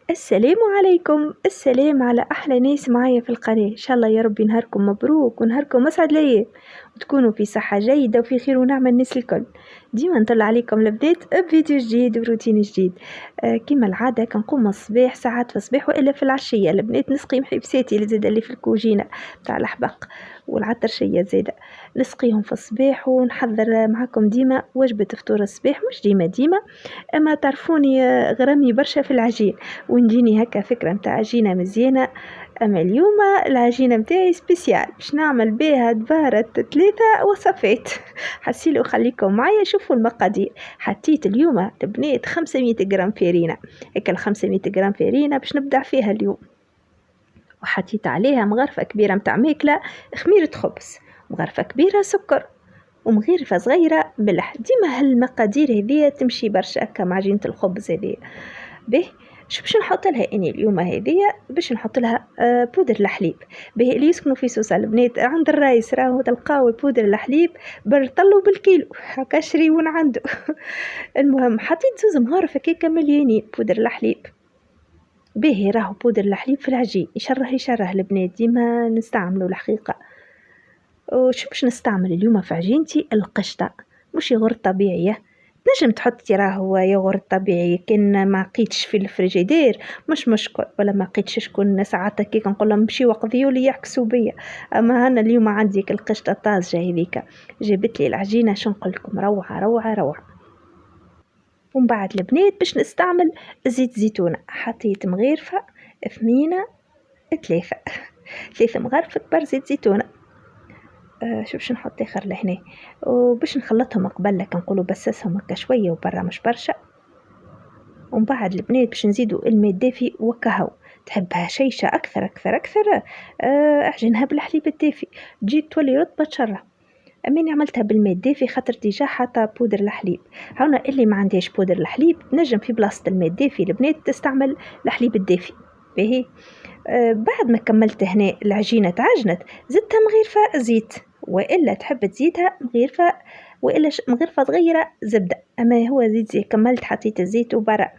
السلام عليكم، السلام على أحلى ناس معايا في القناة. إن شاء الله يا ربي نهاركم مبروك ونهاركم أسعد الأيام، وتكونوا في صحة جيدة وفي خير ونعمة الناس الكل. ديما نطلع عليكم البنات بفيديو جديد وروتين جديد. كما العادة كنقوم الصباح ساعات في الصباح وإلا في العشية البنات نسقي محبساتي اللي زاد اللي في الكوجينة تاع الحبق والعطرشية زادة، نسقيهم في الصباح ونحضر معكم ديما وجبة فطور الصباح. مش ديما أما تعرفوني غرامي برشا في العجين، ونجيني هكا فكرة متاع عجينة مزيانة. أما اليوم العجينة متاعي سبيسيال باش نعمل بها دبارة 3 وصفات. حسيلو خليكم معايا شوفوا المقادير. حطيت اليوم البنات 500 جرام فرينة، هكا 500 جرام فرينة باش نبدع فيها اليوم. وحطيت عليها مغرفة كبيرة متاع ماكلة خميرة خبز، مغرفة كبيرة سكر، ومغرفة صغيرة ملح. ديما هالمقادير هذه تمشي برشا هكا مع عجينة الخبز هذه. به شو باش نحط لها اني اليوم هذه؟ باش نحط لها بودر الحليب. به اللي يسكنوا في سوسه البنات عند الرايس راهو تلقاو بودر الحليب برطلو بالكيلو هكا شريون عنده. المهم حطيت زوز مغارف هكاكا مليانين بودر الحليب. به راهو بودر الحليب في العجين يشره البنات ديما نستعملوا الحقيقه. وشو باش نستعمل اليوم في عجينتي؟ القشطه، مش يغرت طبيعيه. نجم تحطي راهو يogurt طبيعي، كان ما لقيتش في الفريجيدير مش مشكل، ولا ما لقيتش شكون ساعات هكاك نقول لهم مشيو وقضيوا لي يعكسوا بيا. اما انا اليوم عندي القشطه طازجه هذيك جابت لي العجينه شو نقول لكم روعه روعه روعه. ومن بعد البنات باش نستعمل زيت زيتونه، حطيت مغرفه ثمينه 3 مغارف كبار زيت زيتونه. شو باش نحط اخر لهنا، وباش نخلطهم قبل لك نقولوا بسسهم هكا شويه وبرا مش برشا. ومن بعد البنات باش نزيدوا الماء الدافي وكهو. تحبها شيشه اكثر اكثر اكثر اعجنها بالحليب الدافي تجي تولي رطبه تشره. اماني عملتها بالماء الدافي خاطر ديجا حاطه بودر الحليب. هنا اللي ما عندهاش بودر الحليب نجم في بلاصه الماء الدافي البنات تستعمل الحليب الدافي. باهي بعد ما كملت هنا العجينه تعجنت زدتها مغرفه زيت، والا تحب تزيدها مغرفه، والا مغرفه صغيره زبده. اما هو زيت كملت حطيت الزيت وبرا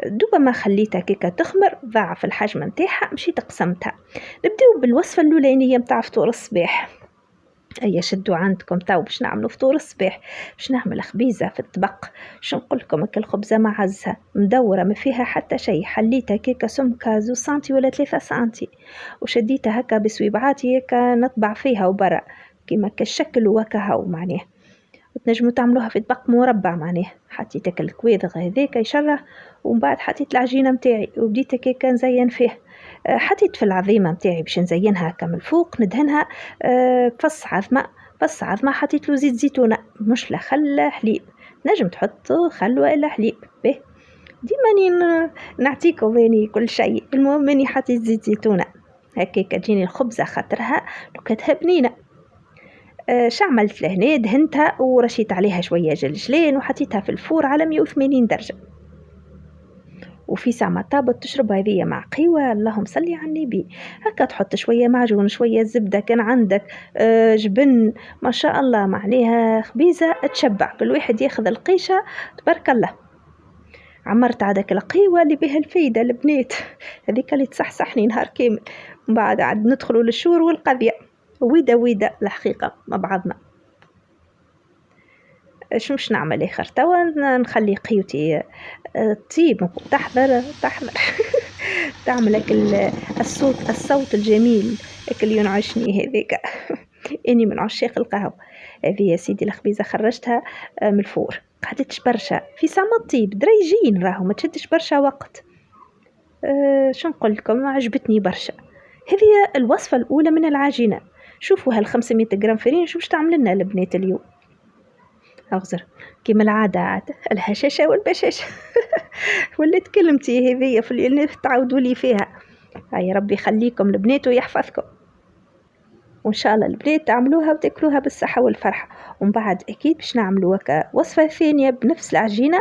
دوبا ما خليتها كيكا تخمر ضاعف الحجم نتاعها مشيت قسمتها. نبداو بالوصفه الاولانيه نتاع فطور الصباح. اي شدوا عندكم تو باش نعملوا فطور الصباح. باش نعمل خبيزه في الطبق، شو نقول لكم هكا الخبزه معزها مدوره ما فيها حتى شيء، حليتها كيكا سمكه 2 سنتي ولا 3 سنتي، وشديتها هكا بسويبعاتي هكا نطبع فيها وبرا كيما كالشكل وكهو معناه. وتنجموا تعملوها في طبق مربع معناه. حطيت هكا الكويذغ هذاك يشره، ومن بعد حطيت العجينه متاعي وبديت هكا نزين فيه. حطيت في العظيمه متاعي باش نزينها هكا من الفوق ندهنها فص عظمه حطيت له زيت زيتونه مش لا خل حليب. نجم تحط خل ولا حليب. به ديما نعطيكم يعني كل شيء. المهم اني حطيت زيت زيتونه هكاك تجيني الخبزه خاطرها لوكاتها بنينه. شعملت لهنا دهنتها ورشيت عليها شويه جلجلين وحطيتها في الفور على 180 درجه. وفي ساعة ما طابت تشرب هذه مع قهوة اللهم صلي على النبي. هكا تحط شوية معجون شوية زبدة كان عندك جبن ما شاء الله معناها خبيزة تشبع كل واحد ياخذ القيشة تبارك الله. عمرت عادك القهوة اللي بها الفايدة البنات هذيك اللي تصحصحني نهار كامل. بعد عاد ندخلوا للشور والقضية ويدا الحقيقة مع بعضنا. شو مش نعمل اخر توا نخلي قهوتي طيب تحضر تعمل الصوت الجميل اللي ينعشني هذيك. اني من عشاق القهوه هذه يا سيدي. الخبيزه خرجتها من الفور قعدتش برشا في سما الطيب دريجين راهو ما تشدش برشا وقت. شو نقول لكم عجبتني برشا. هذه الوصفه الاولى من العجينه. شوفوا هال 500 جرام فرين شو باش تعمل لنا البنات اليوم. أغزر كما العادة عاد الهشاشة والبشاشة. وليت كلمتي هذية في اللي تعودوا لي فيها. هاي ربي يخليكم البنات ويحفظكم. وان شاء الله البنات تعملوها وتاكلوها بالصحه والفرحه. ومن بعد اكيد باش نعملوا وصفه ثانيه بنفس العجينه.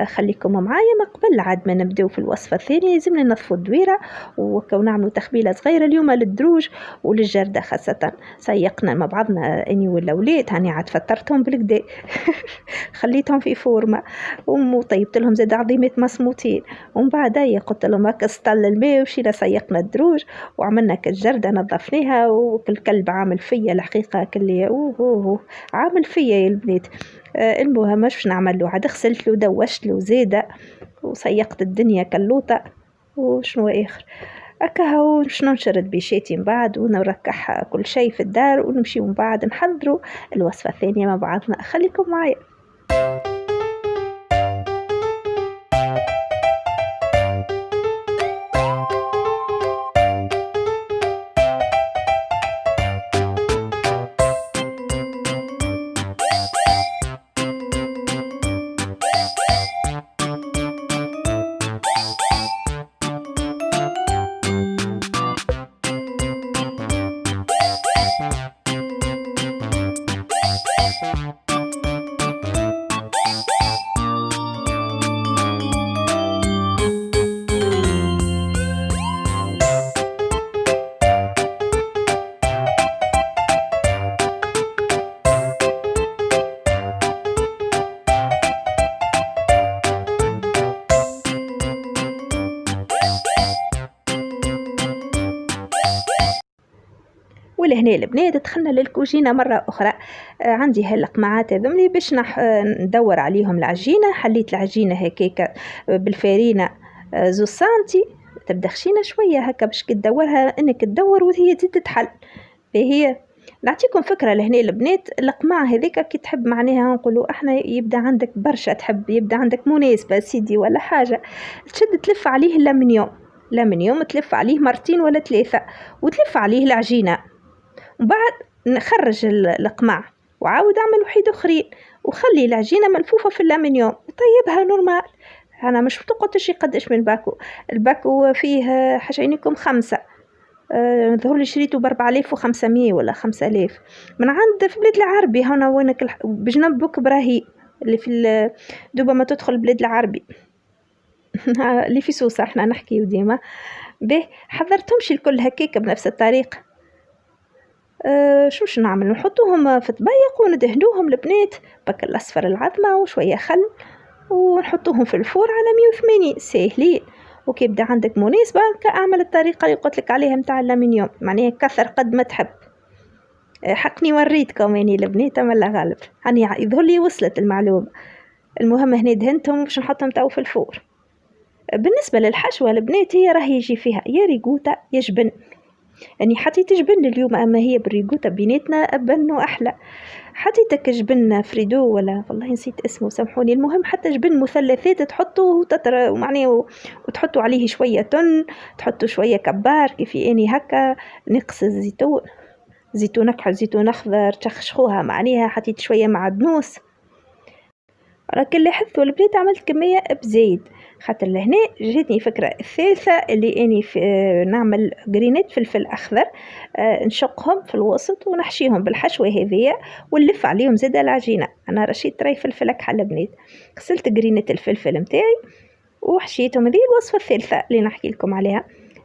خليكم معايا ما قبل عاد ما نبداو في الوصفه الثانيه لازم ننظفوا الدويره ونعملوا تخبيله صغيره اليوم للدروج وللجرده خاصه. سيقنا مع بعضنا اني والاولاد هاني عاد فطرتهم بالكدا خليتهم في فورمه وطيبت لهم زاد عظيمات مسموطين. ومن بعد قلت لهم هكا سطل الماء ومشينا سيقنا الدروج وعملنا كالجرده نظفناها. وكل كلب عامل فيا الحقيقه كلي عامل فيا يا البنات. المهم باش نعمل له عاد غسلت له دوشت له زاده وسيقت الدنيا كاللوطه. وشنو اخر هكا باش ننشرد بيشاتي من بعد ونركح كل شيء في الدار ونمشي من بعد نحضروا الوصفه الثانيه مع بعضنا. خليكم معايا. ولهنا البنات دخلنا للكوجينه مره اخرى. عندي هالقمعات هذوملي باش ندور عليهم العجينه. حليت العجينه هكاك بالفارينه 2 سنتي تبدا خشينه شويه هكا باش تدورها انك تدور وهي تزيد تتحل. فهي نعطيكم فكره لهنا البنات. القمعه هذيك كي تحب معناها نقولوا احنا يبدا عندك برشا تحب يبدا عندك مناسبه سيدي ولا حاجه تشد تلف عليه اللامنيوم تلف عليه 2 ولا 3 وتلف عليه العجينه. وبعد نخرج القمع وعاود اعمل وحيد اخرين وخلي العجينه ملفوفه في اللامنيوم وطيبها نورمال. انا مش تقعد تشي قداش من الباكو فيه حاجينكم 5 ظهر لي شريته ب4500 ولا 5000 من عند في بلاد العربي هنا وينك بجنب بوك ابراهيم اللي في دوبا ما تدخل بلاد العربي اللي في سوسه احنا نحكيو ديما به. حضرتهمش الكل هكاك بنفس الطريقه. شو نعمل نحطوهم في طبيق وندهنوهم البنات بك الاصفر العظمه وشويه خل ونحطوهم في الفور على 180 ساهلين. وكي يبدا عندك مناسبه كاعمل الطريقه اللي قلت لك عليها نتاع اللامنيوم معناها كثر قد ما تحب. حقني وريتكم يعني البنات ملا غالب هاني يظهر لي وصلت المعلومه. المهم هنا دهنتهم باش نحطهم تو في الفور. بالنسبه للحشوه البنات هي راهي يجي فيها يا ريقوطه يا جبن. يعني حطيت جبن اليوم اما هي بالريقوطه بيناتنا بنو احلى. حطيتك جبن فريدو ولا والله نسيت اسمه سامحوني. المهم حتى جبن مثلثات تحطوه معناه وتحطوا عليه شويه تن تحطوا شويه كبار كيف اني هكا نقص الزيتون زيتون اكحل زيتون اخضر تشخشخوها معناها حطيت شويه معدنوس. لكن لاحظتوا البنات عملت كميه بزايد خاطر لهنا جاتني فكرة الثالثة اللي اني نعمل قرينات فلفل اخضر نشقهم في الوسط ونحشيهم بالحشوة هذية ونلف عليهم زادة العجينة. انا رشيت تري فلفل اكحل بنات غسلت قرينة الفلفل متاعي وحشيتهم. هذه الوصفة الثالثة اللي نحكي لكم عليها.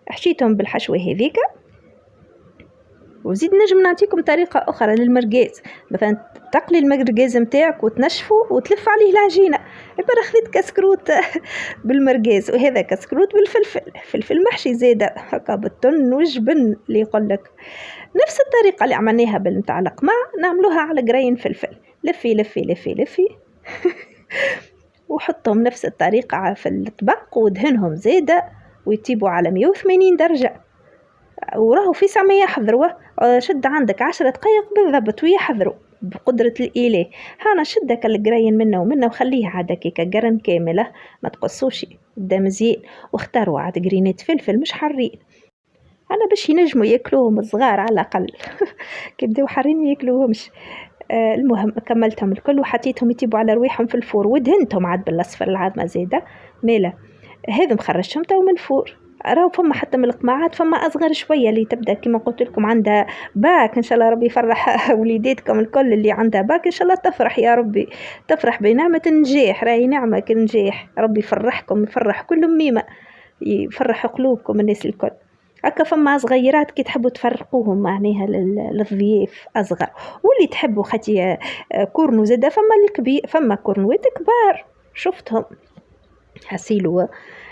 حشيتهم بالحشوة هذيك. وزيد نجم نعطيكم طريقة أخرى للمرقاز مثلا تقلي المرقاز متاعك وتنشفه وتلف عليه العجينة. إبرا خذيت كسكروت بالمرقاز وهذا كسكروت فلفل محشي زادة هكا بالتن والجبن اللي يقولك. نفس الطريقة اللي عملناها بالمتاع القمع نعملوها على قرين فلفل. لفي لفي لفي لفي وحطهم نفس الطريقة في الطبق ودهنهم زادة ويطيبوا على 180 درجة. وراهو في ساعة يحضروا شد عندك 10 دقائق بالضبط ويحضروا بقدرة الإله. هانا شدك القرين منه ومنه وخليه عاد كيكا قرن كاملة ما تقصوش بدا مزيان. واختاروا عاد قرينات فلفل مش حارين أنا باش ينجموا ياكلوهم الصغار على الأقل كيبداو حارين ياكلوهمش. المهم كملتهم الكل وحطيتهم يطيبوا على رواحهم في الفور ودهنتهم عاد بالأصفر العظمة زاده ماله. هذا مخرجتهم تو من الفور راهو فما حتى من القماعات فما اصغر شويه اللي تبدا كما قلت لكم عندها باك. ان شاء الله ربي يفرح وليداتكم الكل اللي عندها باك، ان شاء الله تفرح يا ربي، تفرح بنعمه النجاح. راهي نعمه النجاح، ربي يفرحكم، يفرح كل ميمه، يفرح قلوبكم الناس الكل. هكا فما صغيرات كي تحبوا تفرقوهم معناها للضياف اصغر، واللي تحبوا خاطي كورنو زاده فما الكبير، فما كورنوات كبار شفتهم. حسيلو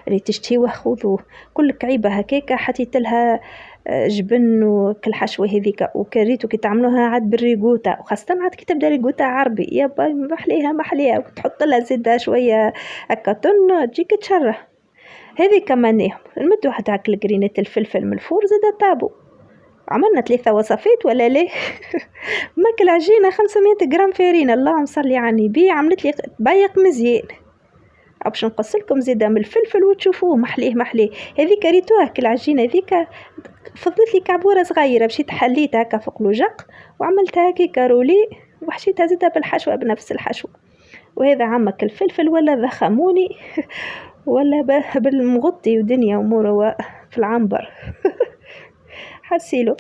اللي تشتهيوه خذوه، كل كعيبه هكاكا حطيت لها جبن وكل حشوه هذيك، وكريتو كي تعملوها عاد بالريغوتا، وخاصه عاد كي تبدا ريغوتا عربي يا باي محليها وتحط لها زيادة شويه هكا تن تجيك تشره. هذه كمان نمدو واحد هاك الجرينات الفلفل من الفور زاده طابو. عملنا 3 وصفات ولا ليه؟ ماكل عجينه 500 جرام فارينه، اللهم صلي على النبي، عملت لي بايق مزيان. باش نقص لكم زياده من الفلفل وتشوفوه محليه. هذيك ريتوها كالعجينه هذيك، فضلت لي كعبوره صغيره مشيت حليتها هكا فوق لوجق وعملتها هكا رولي وحشيتها زياده بالحشوه بنفس الحشوه. وهذا عمك الفلفل ولا ذخموني ولا بالمغطي ودنيا اموره في العنبر. حسيلو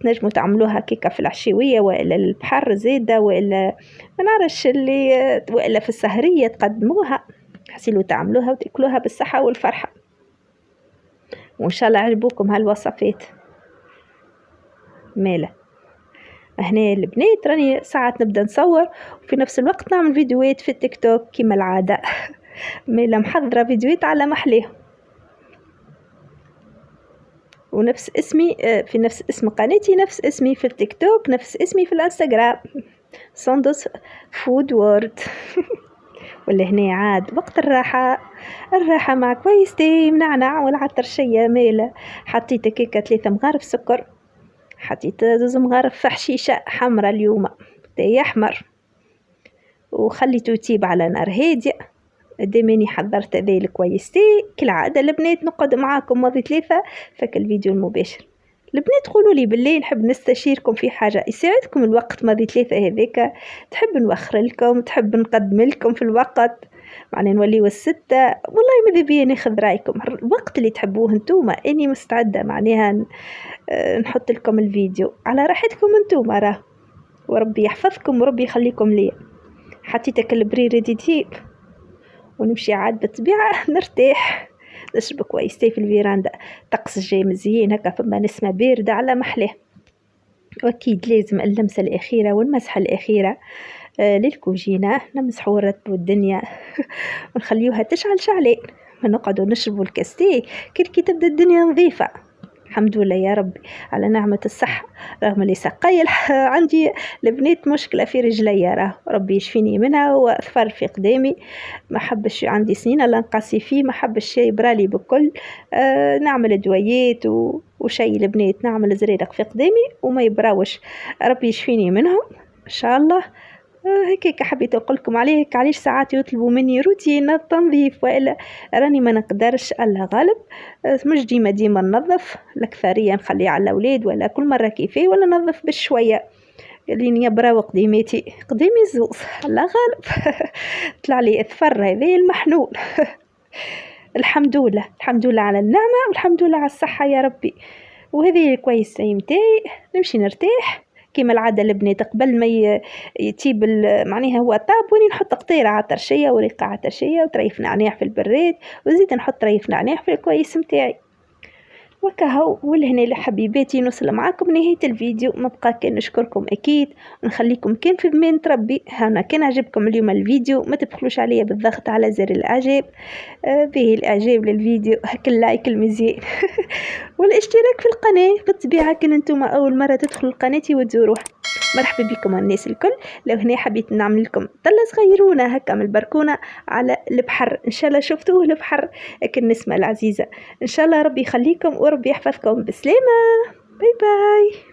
تنجموا تعملوها كيكه في العشويه والا البحر زيده والا ما نعرفش اللي والا في السهريه تقدموها. حسيلو تعملوها وتاكلوها بالصحه والفرحه، وان شاء الله عجبوكم هالوصفات. ماله هنا البنات راني ساعات نبدا نصور وفي نفس الوقت نعمل فيديوهات في التيك توك كما العاده. ماله محضره فيديوهات على محليهم، ونفس اسمي في نفس اسم قناتي، نفس اسمي في التيك توك، نفس اسمي في الانستغرام، سندس فود وورد. ولا هنا عاد وقت الراحة مع كويستي منعنع والعطرشية. ماله حطيت كيكة 3 مغارف سكر، حطيت 2 مغارف حشيشة حمرا اليوم تاي احمر، وخليته يطيب على نار هادئ. ديماني حضرت ذلك كويستي كالعادة. البنات نقعد معاكم ماضي 3 فك الفيديو المباشر. البنات قولوا لي بالله نحب نستشيركم في حاجة يساعدكم الوقت ماضي 3 هذيك، تحب نوخر لكم، تحب نقدم لكم في الوقت معنى نوليو 6. والله ماذا بيا ناخذ رايكم الوقت اللي تحبوه انتوما، اني مستعدة معناها نحط لكم الفيديو على راحتكم انتوما راه. وربي يحفظكم وربي يخليكم لي. حطيتك البريري ديتيب ونمشي عاد بالطبيعة نرتاح نشرب كويستي في الفيراندا، طقس جاي مزيان هكا فما نسمة باردة على محلاه. واكيد لازم اللمسة الأخيرة والمسحة الأخيرة للكوجينة، نمسحوا ونرتبوا الدنيا ونخليوها تشعل شعلين، ما نقعدوا نشربوا الكاستي كي تبدا الدنيا نظيفة. الحمد لله يا ربي على نعمة الصحة، رغم اللي سقايل عندي البنات مشكلة في رجلي، راه ربي يشفيني منها وأثفر في قدامي، ما حبش عندي سنين الله نقاسي فيه، ما حبش يبرالي بكل. نعمل دويات وشي البنات، نعمل زريرق في قدامي وما يبراوش، ربي يشفيني منهم إن شاء الله. هيك حبيت أقول لكم عليه علاش ساعات يطلبوا مني روتين التنظيف والا راني ما نقدرش، الله غالب. مش ديما ننظف، الأكثرية نخليه على الأولاد ولا كل مرة كيفاه، ولا ننظف بشوية اللي يبراو قديمي الزوز الله غالب. طلع لي اثفر هذه المحنون. الحمد لله على النعمة، والحمد لله على الصحة يا ربي. وهذه كويس متاعي نمشي نرتاح كيما العادة. البنات قبل ما يتيب معناها هو طاب وني نحط قطيرة عطرشية وريقة عطرشية وطريف نعناع في البراد، وزيد نحط طريف نعناع في الكويس متاعي وكهو. ولهنا لحبيباتي نوصل معاكم نهاية الفيديو. ما بقى كان نشكركم اكيد ونخليكم كان في ضمان ربي. هنا كان عجبكم اليوم الفيديو ما تبخلوش عليا بالضغط على زر الاعجاب، به الاعجاب للفيديو هك اللايك المزيان. والاشتراك في القناة بالطبيعة كان انتم اول مرة تدخلوا القناة وتزوروها. مرحبا بكم الناس الكل. لو هنا حبيت نعمل لكم طلة صغيرونة هكا من البركونة على البحر، ان شاء الله شفتوه البحر لكن النسمة العزيزة. ان شاء الله ربي يخليكم وربي يحفظكم. بسلامة، باي باي.